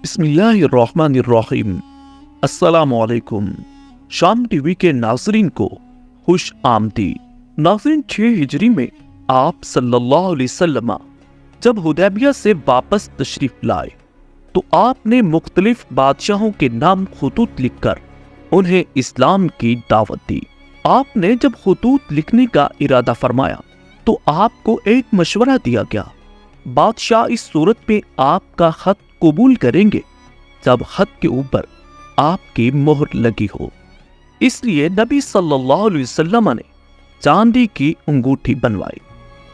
بسم اللہ الرحمن الرحیم۔ السلام علیکم۔ شام ٹی وی کے ناظرین کو خوش آمدید۔ ناظرین، 6 ہجری میں آپ صلی اللہ علیہ وسلم جب حدیبیہ سے واپس تشریف لائے تو آپ نے مختلف بادشاہوں کے نام خطوط لکھ کر انہیں اسلام کی دعوت دی۔ آپ نے جب خطوط لکھنے کا ارادہ فرمایا تو آپ کو ایک مشورہ دیا گیا۔ بادشاہ اس صورت میں آپ کا خط قبول کریں گے جب خط کے اوپر آپ کی مہر لگی ہو۔ اس لیے نبی صلی اللہ علیہ وسلم نے چاندی کی انگوٹھی بنوائی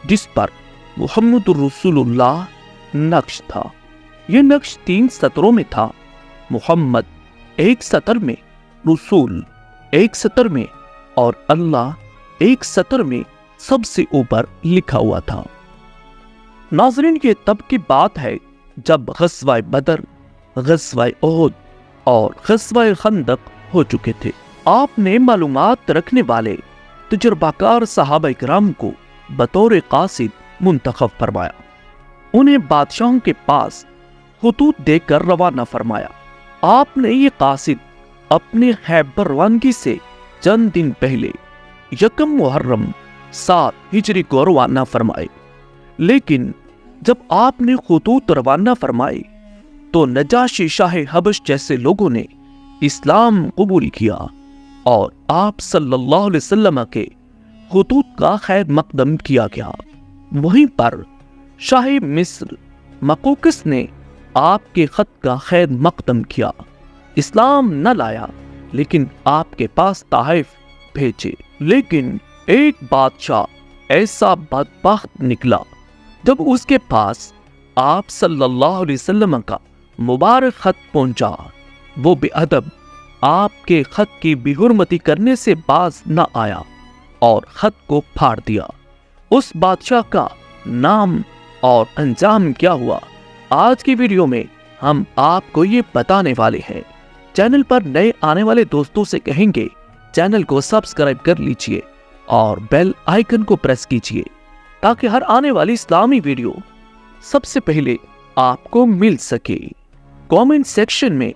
جس پر محمد رسول اللہ نقش تھا۔ یہ نقش 3 سطروں میں تھا، محمد ایک سطر میں، رسول ایک سطر میں اور اللہ ایک سطر میں سب سے اوپر لکھا ہوا تھا۔ ناظرین، یہ تب کی بات ہے جب غزوہ بدر، غزوہ احد اور غزوہ خندق ہو چکے تھے۔ آپ نے معلومات رکھنے والے تجربہ کار صحابہ کرام کو بطور قاصد منتخب فرمایا۔ انہیں بادشاہوں کے پاس خطوط دے کر روانہ فرمایا۔ آپ نے یہ قاصد اپنے خیبر روانگی سے چند دن پہلے 1 محرم 7 ہجری کو روانہ فرمائے، لیکن جب آپ نے خطوط روانہ فرمائے تو نجاشی شاہ حبش جیسے لوگوں نے اسلام قبول کیا اور آپ صلی اللہ علیہ وسلم کے خطوط کا خیر مقدم کیا گیا۔ وہیں پر شاہ مصر مقوقس نے آپ کے خط کا خیر مقدم کیا، اسلام نہ لایا لیکن آپ کے پاس تحائف بھیجے۔ لیکن ایک بادشاہ ایسا بدبخت نکلا، جب اس کے پاس آپ صلی اللہ علیہ وسلم کا مبارک خط پہنچا، وہ بے ادب آپ کے خط کی بے حرمتی کرنے سے باز نہ آیا اور خط کو پھاڑ دیا۔ اس بادشاہ کا نام اور انجام کیا ہوا، آج کی ویڈیو میں ہم آپ کو یہ بتانے والے ہیں۔ چینل پر نئے آنے والے دوستوں سے کہیں گے چینل کو سبسکرائب کر لیجئے اور بیل آئیکن کو پریس کیجئے تاکہ ہر آنے والی اسلامی ویڈیو سب سے پہلے آپ کو مل سکے۔ کامنٹ سیکشن میں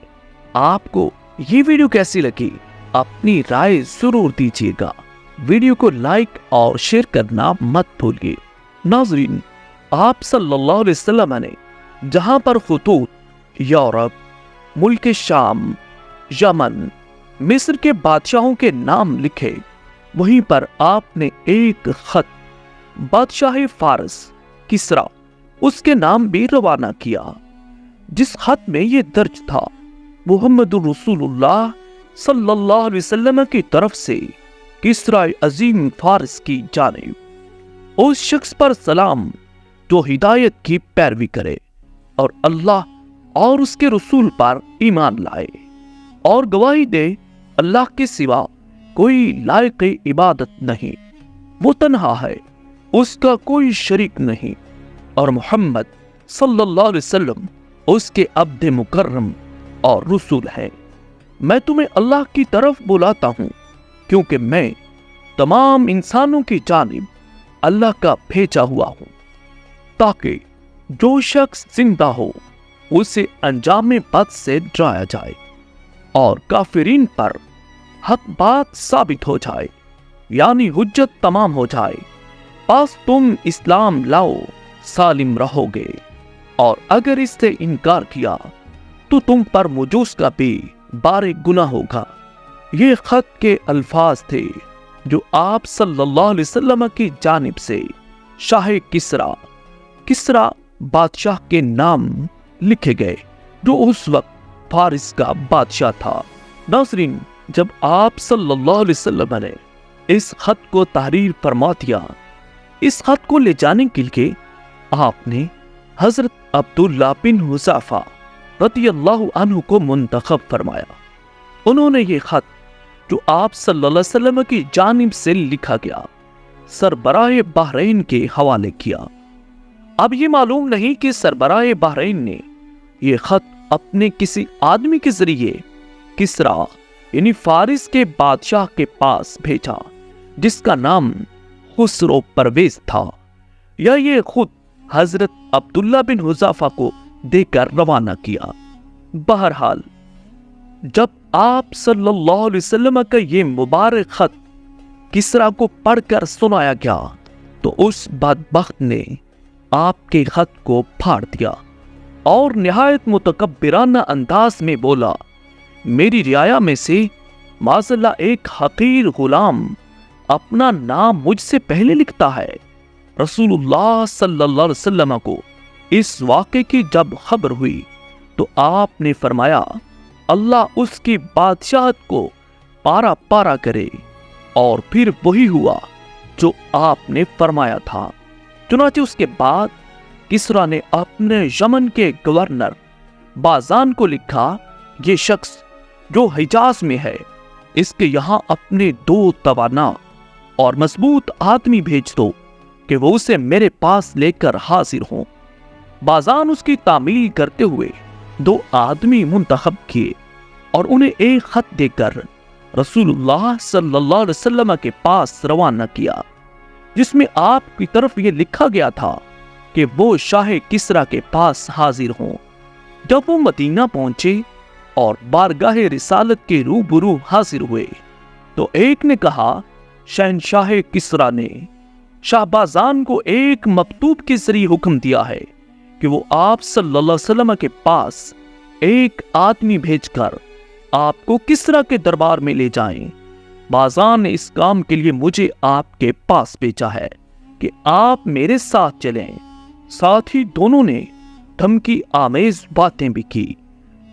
آپ کو یہ ویڈیو کیسی لگی اپنی رائے ضرور دیجیے گا۔ ویڈیو کو لائک اور شیئر کرنا مت بھولیے۔ ناظرین، آپ صلی اللہ علیہ وسلم نے جہاں پر خطوط یورپ، ملک شام، یمن، مصر کے بادشاہوں کے نام لکھے، وہیں پر آپ نے ایک خط بادشاہ فارس کسریٰ اس کے نام بھی روانہ کیا، جس خط میں یہ درج تھا: محمد رسول اللہ صلی اللہ علیہ وسلم کی طرف سے کسریٰ عظیم فارس کی جانب اس شخص پر سلام جو ہدایت کی پیروی کرے اور اللہ اور اس کے رسول پر ایمان لائے اور گواہی دے اللہ کے سوا کوئی لائق عبادت نہیں، وہ تنہا ہے، اس کا کوئی شریک نہیں، اور محمد صلی اللہ علیہ وسلم اس کے عبد مکرم اور رسول ہے۔ میں تمہیں اللہ کی طرف بلاتا ہوں کیونکہ میں تمام انسانوں کی جانب اللہ کا بھیجا ہوا ہوں، تاکہ جو شخص زندہ ہو اسے انجام بد سے ڈرایا جائے اور کافرین پر حق بات ثابت ہو جائے، یعنی حجت تمام ہو جائے، پس تم اسلام لاؤ، سالم رہو گے، اور اگر اس سے انکار کیا تو تم پر مجوس کا بھی بار گناہ ہوگا۔ یہ خط کے الفاظ تھے جو آپ صلی اللہ علیہ وسلم کی جانب سے شاہ کسریٰ بادشاہ کے نام لکھے گئے، جو اس وقت فارس کا بادشاہ تھا۔ ناظرین، جب آپ صلی اللہ علیہ وسلم نے اس خط کو تحریر فرما دیا، اس خط کو لے جانے کے لیے آپ نے حضرت عبداللہ بن حذیفہ رضی اللہ عنہ کو منتخب فرمایا۔ انہوں نے یہ خط جو آپ صلی اللہ علیہ وسلم کی جانب سے لکھا گیا سربراہ بحرین کے حوالے کیا۔ اب یہ معلوم نہیں کہ سربراہ بحرین نے یہ خط اپنے کسی آدمی کے ذریعے کسریٰ یعنی فارس کے بادشاہ کے پاس بھیجا جس کا نام خسرو پرویز تھا، یا یہ خود حضرت عبداللہ بن حذیفہ کو دے کر روانہ کیا۔ بہرحال جب آپ صلی اللہ علیہ وسلم کا یہ مبارک خط کسریٰ کو پڑھ کر سنایا گیا تو اس بدبخت نے آپ کے خط کو پھاڑ دیا اور نہایت متکبرانہ انداز میں بولا، میری رعایا میں سے معاذ اللہ ایک حقیر غلام اپنا نام مجھ سے پہلے لکھتا ہے۔ رسول اللہ صلی اللہ علیہ وسلم کو اس واقعے کی جب خبر ہوئی تو آپ نے فرمایا، اللہ اس کی بادشاہت کو پارا پارا کرے، اور پھر وہی ہوا جو آپ نے فرمایا تھا۔ چنانچہ اس کے بعد کسریٰ نے اپنے یمن کے گورنر بازان کو لکھا، یہ شخص جو حجاز میں ہے، اس کے یہاں اپنے 2 توانا اور مضبوط آدمی بھیج دو کہ وہ اسے میرے پاس لے کر حاضر ہوں۔ بازان اس کی تعمیل کرتے ہوئے 2 آدمی منتخب کیے اور انہیں ایک خط دے کر رسول اللہ صلی اللہ علیہ وسلم کے پاس روانہ کیا، جس میں آپ کی طرف یہ لکھا گیا تھا کہ وہ شاہ کسریٰ کے پاس حاضر ہوں۔ جب وہ مدینہ پہنچے اور بارگاہ رسالت کے روبرو حاضر ہوئے تو ایک نے کہا، شہنشاہ کسریٰ نے شہبازان کو ایک مکتوب کے ذریعے حکم دیا ہے کہ وہ آپ صلی اللہ علیہ وسلم کے پاس ایک آدمی بھیج کر آپ کو کسریٰ کے دربار میں لے جائیں۔ بازان نے اس کام کے لیے مجھے آپ کے پاس بھیجا ہے کہ آپ میرے ساتھ چلیں۔ ساتھ ہی دونوں نے دھمکی آمیز باتیں بھی کی۔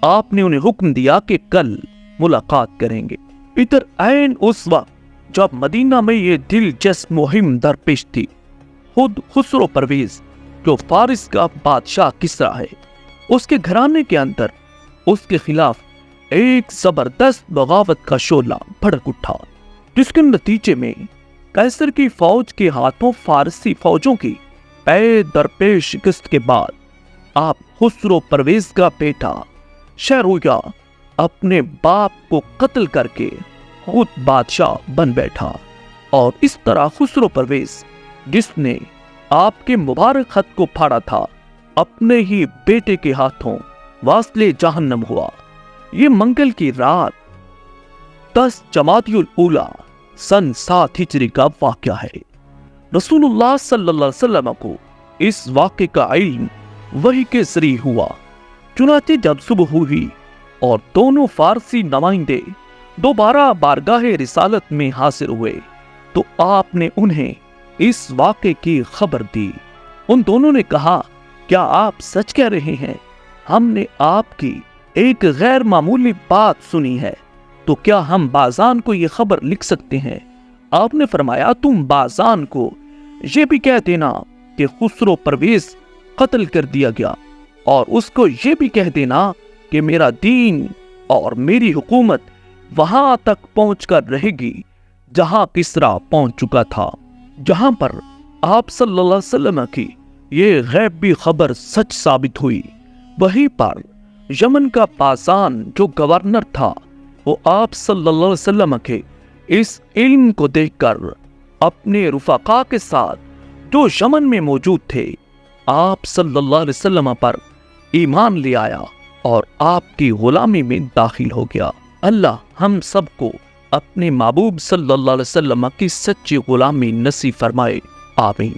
آپ نے انہیں حکم دیا کہ کل ملاقات کریں گے۔ ادھر عین اس وقت جب مدینہ میں یہ دلچسپ مہم درپیش تھی، خود خسرو پرویز جو فارس کا بادشاہ کسریٰ ہے، اس کے گھرانے کے اندر اس کے خلاف ایک زبردست بغاوت کا شعلہ بھڑک اٹھا، جس کے نتیجے میں قیصر کی فوج کے ہاتھوں فارسی فوجوں کی پے درپے شکست کے بعد آپ خسرو پرویز کا بیٹا شہرویہ اپنے باپ کو قتل کر کے خود بادشاہ بن بیٹھا، اور اس طرح خسرو پرویز جس نے آپ کے مبارک خط کو پھاڑا تھا، اپنے ہی بیٹے کے ہاتھوں واصل جہنم ہوا۔ یہ منگل کی رات 10 جمادی الاولیٰ سن 7 ہجری کا واقعہ ہے۔ رسول اللہ صلی اللہ علیہ وسلم کو اس واقعے کا علم وحی کے ذریعے ہوا۔ چنانچہ جب صبح ہوئی اور دونوں فارسی نمائندے دوبارہ بارگاہ رسالت میں حاضر ہوئے تو آپ نے انہیں اس واقعے کی خبر دی۔ ان دونوں نے کہا، کیا آپ سچ کہہ رہے ہیں؟ ہم نے آپ کی ایک غیر معمولی بات سنی ہے، تو کیا ہم بازان کو یہ خبر لکھ سکتے ہیں؟ آپ نے فرمایا، تم بازان کو یہ بھی کہہ دینا کہ خسرو پرویز قتل کر دیا گیا، اور اس کو یہ بھی کہہ دینا کہ میرا دین اور میری حکومت وہاں تک پہنچ کر رہے گی جہاں کسریٰ پہنچ چکا تھا۔ جہاں پر آپ صلی اللہ علیہ وسلم کی یہ غیبی خبر سچ ثابت ہوئی، وہیں پر یمن کا بازان جو گورنر تھا، وہ آپ صلی اللہ علیہ وسلم کے اس علم کو دیکھ کر اپنے رفقا کے ساتھ جو یمن میں موجود تھے، آپ صلی اللہ علیہ وسلم پر ایمان لے آیا اور آپ کی غلامی میں داخل ہو گیا۔ اللہ ہم سب کو اپنے محبوب صلی اللہ علیہ وسلم کی سچی غلامی نصیب فرمائے، آمین۔